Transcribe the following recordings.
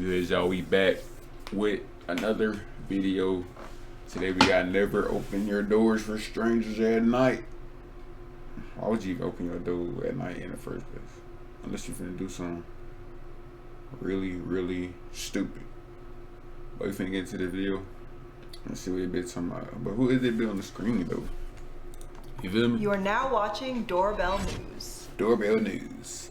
good, y'all? We back with another video. Today we got never open your doors for strangers at night. Why would you even open your door at night in the first place? Unless you're finna do something really stupid. But we finna get into the video. Let's see what it been talking about. But who is it be on the screen though? You feel me? You are now watching Doorbell News. Doorbell News.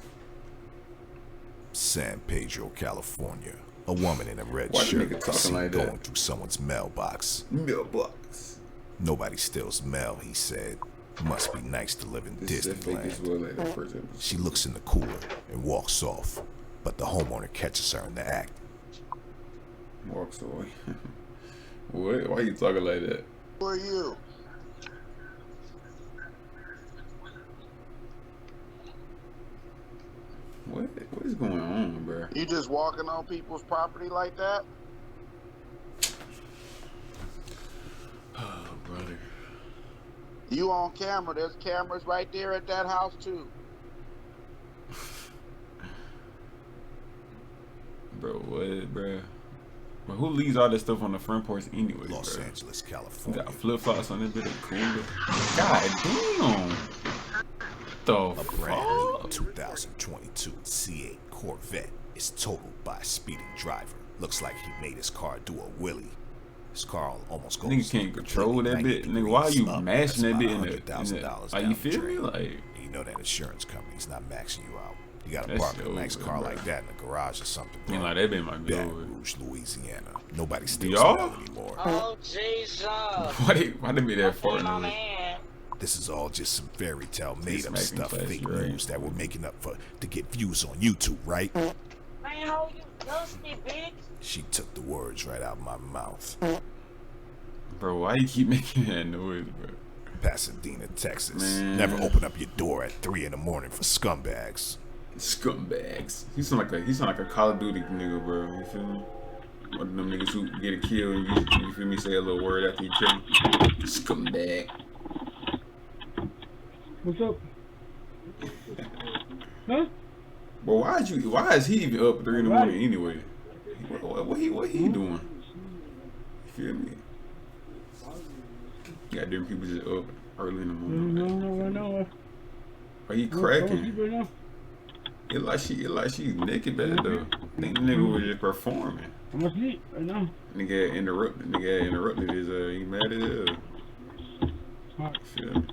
San Pedro, California. A woman in a red Why the shirt nigga talking seen like that? going through someone's mailbox. Mailbox. Nobody steals mail, he said. Must be nice to live in This is fake as Disneyland. well like that first episode. She looks in the cooler and walks off, but the homeowner catches her in the act. Walks away. What? Why you talking like that? Who are you? What is going on, bro? You just walking on people's property like that? Oh, brother. You on camera. There's cameras right there at that house too. Bro, what, bro? But who leaves all this stuff on the front porch anyway, Los bro? Angeles, You California. got flip-flops on this bit of cooler. God damn. The A brand new fuck? 2022 C8 Corvette is totaled by a speeding driver. Looks like he made his car do a wheelie. His car almost goes. Nigga can't control that bit. Nigga, why are you mashing that bit in the like, you feel me? Like, You know that insurance company's not maxing you out. You gotta That's park a nice over, car bro. like that in the garage or something. I mean, bro. like, that bit might be Baton over. Rouge, Louisiana. Nobody steals Y'all? mail anymore. Oh, Jesus. Why they be that far? My nigga? man. This is all just some fairy tale made up making stuff, classy, fake right? news that we're making up for to get views on YouTube, right? Man, how you dusty, bitch? She took the words right out of my mouth. Bro, why you keep making that noise, bro? Pasadena, Texas. Man. Never open up your door at 3 in the morning for scumbags. Scumbags. He sound like a Call of Duty nigga, bro. You feel me? One of them niggas who get a kill and you feel me, say a little word after you kill him. Scumbag. What's up? Huh? But why is he even up at 3 in the morning anyway? What he doing? You feel me? You got different people just up early in the morning. No, right now. Are he cracking? It like she naked bad though. I think the nigga was just performing. I'm asleep right now. Nigga interrupted his he mad as hell. Feel me?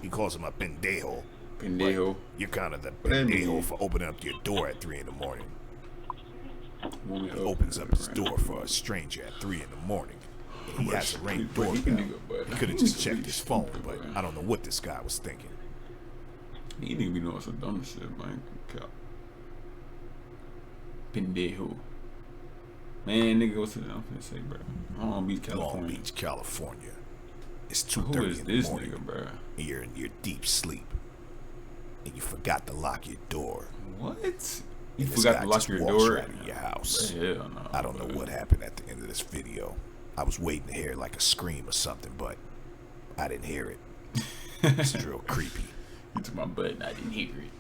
He calls him a pendejo. Pendejo. You're kind of the that mean? pendejo for opening up your door at 3 in the morning. Woman He opens up his door for a stranger at 3 in the morning. And he has a ring doorbell. He could have just checked his phone, but I don't know what this guy was thinking. He nigga be doing some dumb shit, man. Pendejo. Man, nigga, what's it? I'm finna say, bro. Long Beach, California. Long Beach, California. It's Who 2:30 is in the this morning. nigga, bro? And you're in your deep sleep. And you forgot to lock your door. What? You And this forgot guy to lock just your walks door? right in your house. Hell no. I don't know what happened at the end of this video. I was waiting to hear like a scream or something, but I didn't hear it. This is real creepy. You took my butt and I didn't hear it.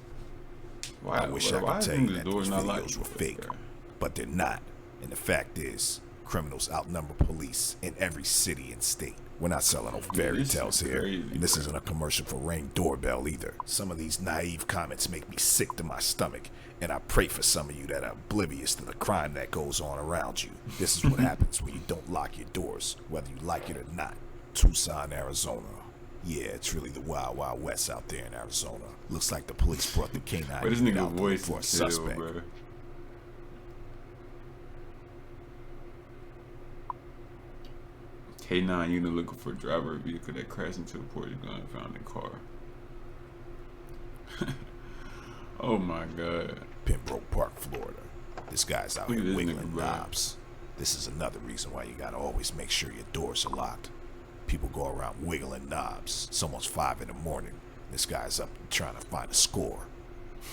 Why? I wish bro, I why could is tell you the that doors these not videos locked, were fake, bro? but they're not. And the fact is, criminals outnumber police in every city and state. We're not selling no fairy this tales is here, crazy, and this bro. isn't a commercial for Ring Doorbell either. Some of these naive comments make me sick to my stomach, and I pray for some of you that are oblivious to the crime that goes on around you. This is what happens when you don't lock your doors, whether you like it or not. Tucson, Arizona. Yeah, it's really the wild, wild west out there in Arizona. Looks like the police brought the canine But this unit nigga out to look voice for a is chill, suspect. bro. K9 unit looking for a driver of a vehicle that crashed into a porch gun found in car. Oh my god. Pembroke Park, Florida. This guy's out Look at here this wiggling nigga, bro. knobs. This is another reason why you gotta always make sure your doors are locked. People go around wiggling knobs. It's almost 5 in the morning. This guy's up trying to find a score.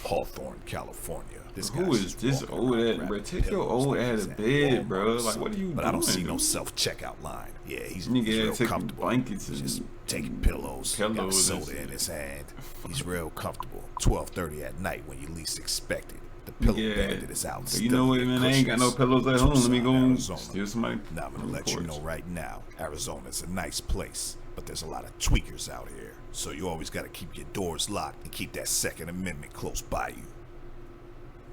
Hawthorne, California. This Who guy's is just this walking old around ass, bro? grabbing Take your pillows old like ass he's to at bed, bro. Walmart or Like, what are you doing? But I don't see no self-checkout line. Yeah, he's Nigga real taking comfortable. blankets He's and just taking pillows, got a pillows and soda shit. in his hand. He's real comfortable. 12:30 at night when you least expect it. The pillow Yeah. bandit is out. So you know what, man? I ain't got no pillows at home. Let me go and steal somebody. Now I'm gonna on the let you porch. know right now, Arizona's a nice place, but there's a lot of tweakers out here. So you always gotta keep your doors locked and keep that Second Amendment close by you.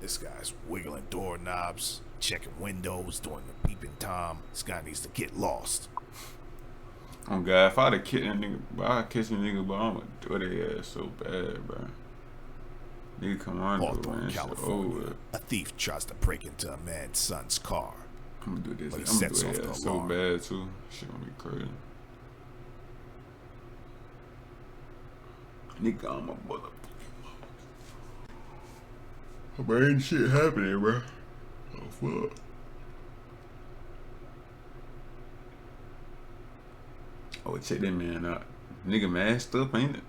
This guy's wiggling doorknobs, checking windows, doing the peeping Tom. This guy needs to get lost. Oh God, if I'd have killed that nigga, I'd catch a nigga, but I'm gonna do their ass so bad, bro. Nigga come on, Hawthorne, man. California. A thief tries to break into a man's son's car. I'm gonna do this. But he I'm gonna sets do off that the so alarm. bad too. Shit gonna be crazy. Nigga, I'm a mother. But ain't shit happening, bro. Oh fuck. Oh, check that man out. Nigga masked up, ain't it?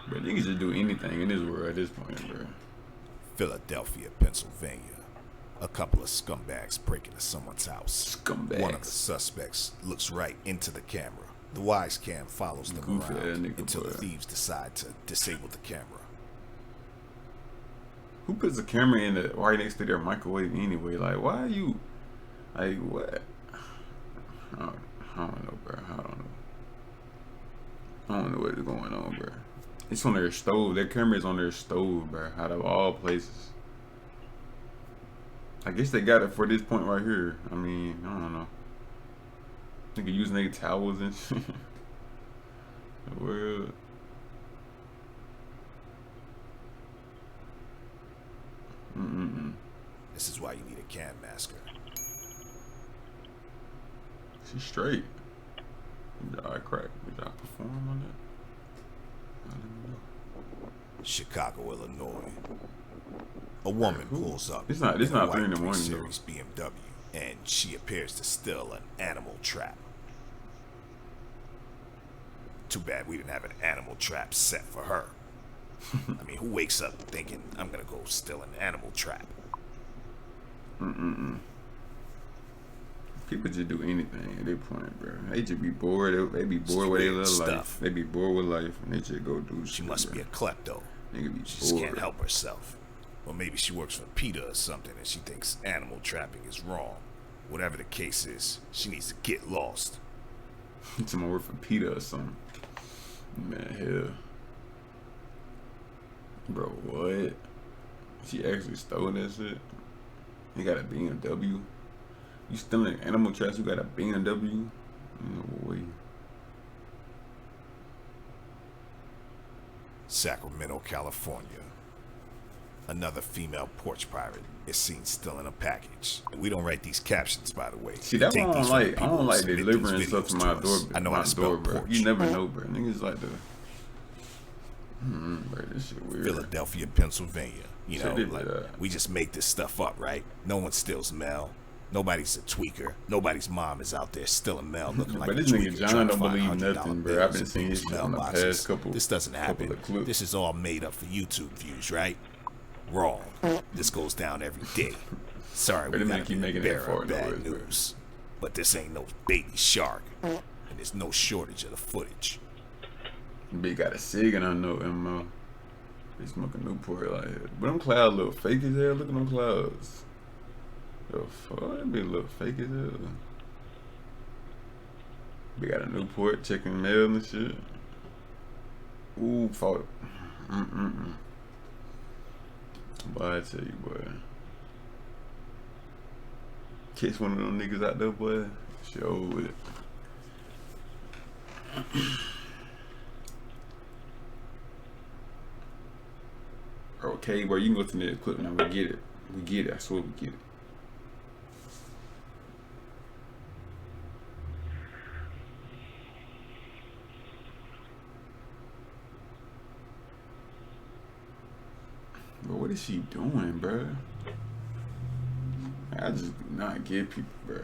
But niggas just do anything in this world at this point, bro. Philadelphia, Pennsylvania. A couple of scumbags break into someone's house. Scumbags. One of the suspects looks right into the camera. The wise cam follows them Goofy ass around nigga, until the boy. thieves decide to disable the camera. Who puts a camera in the right next to their microwave anyway? Like, why are you, like, what? I don't know, bro. I don't know what is going on, bro. It's on their stove. Their camera is on their stove, bro. Out of all places. I guess they got it for this point right here. I mean, I don't know. Nigga using their towels and shit. The world. This is why you need a cam masker. She's straight. I crack. Did I perform on that? I didn't know. Chicago, Illinois. A woman pulls up. It's not in a 3 in white the morning, 3 though. Series BMW, and she appears to steal an animal trap. Too bad we didn't have an animal trap set for her. I mean, who wakes up thinking, I'm gonna go steal an animal trap? People just do anything at that point, bro. They just be bored. They be bored with their weird little life. stuff. They be bored with life, and they just go do shit. She must be a klepto. Nigga be She just bored. can't help herself. Or maybe she works for PETA or something and she thinks animal trapping is wrong. Whatever the case is, she needs to get lost. Someone work for PETA or something. Man, hell. Bro, what? She actually stole that shit? You got a BMW? You stealing animal traps, you got a BMW? No way. Sacramento, California. Another female porch pirate is seen stealing a package. We don't write these captions, by the way. See, We that's take why I these don't from the like. I people don't who like submit delivering these stuff to videos my us. door. I know my how to spell door, bro. porch. You never know, bro. Niggas like the. Bro, this shit weird. Philadelphia, Pennsylvania. You know, Shit is, like, we just make this stuff up, right? No one steals mail. Nobody's a tweaker. Nobody's mom is out there stealing mail looking like But a this tweaker nigga John trying to don't find believe $100 nothing, bro. bills I've been in seeing his people's shit on the mailboxes. past couple. This doesn't happen. of clips. This is all made up for YouTube views, right? Wrong. This goes down every day. Sorry, But we it gotta make you be making the that bearer fart of bad noise, bro. news. But this ain't no baby shark, and there's no shortage of the footage. Big got a cig and I know him. He smoking Newport like that. But them clouds look fake as hell. Look at them clouds. The fuck? That be look fake as hell. We got a Newport checking mail and shit. Ooh, fought. Boy, I tell you, boy. Catch one of them niggas out there, boy. Show with it. Okay, bro, you can go to the clip now. We get it. We get it. I swear we get it. Bro, what is she doing, bro? I just do not get people, bro.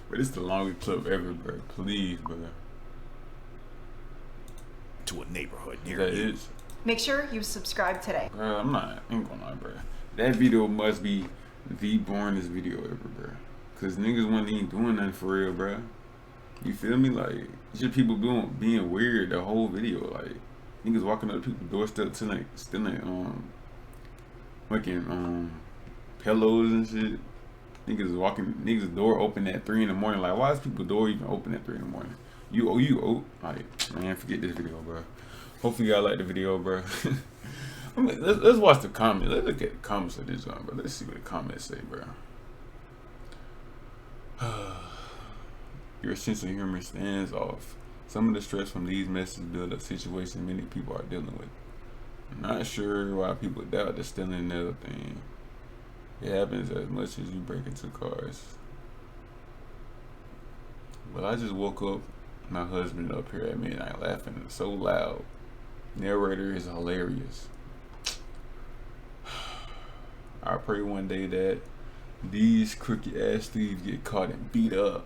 But it's the longest clip ever, bro. Please, bro. to a neighborhood near That you. is. Make sure you subscribe today. Bro, ain't gonna lie, bro. That video must be the boringest video ever, bro. Cause niggas wasn't even doing nothing for real, bro. You feel me? Like, it's just people being weird the whole video. Like, niggas walking up to people's doorstep stealing fucking pillows and shit. Niggas door open at 3 in the morning. Like, why is people's door even open at 3 in the morning? Like, man, forget this video, bro. Hopefully y'all like the video, bro. I mean, let's watch the comments. Let's look at the comments of this one, bro. Let's see what the comments say, bro. Your sense of humor stands off. Some of the stress from these messages build up situations many people are dealing with. I'm not sure why people doubt the stealing and other thing. It happens as much as you break into cars. But I just woke up, my husband up here at midnight laughing so loud. Narrator is hilarious. I pray one day that these crooked ass thieves get caught and beat up.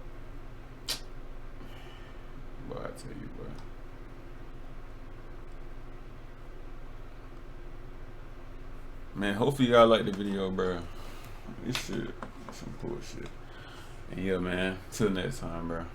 But I tell you, bro. Man, hopefully y'all like the video, bro. This shit, some cool shit. And yeah, man, till next time, bro.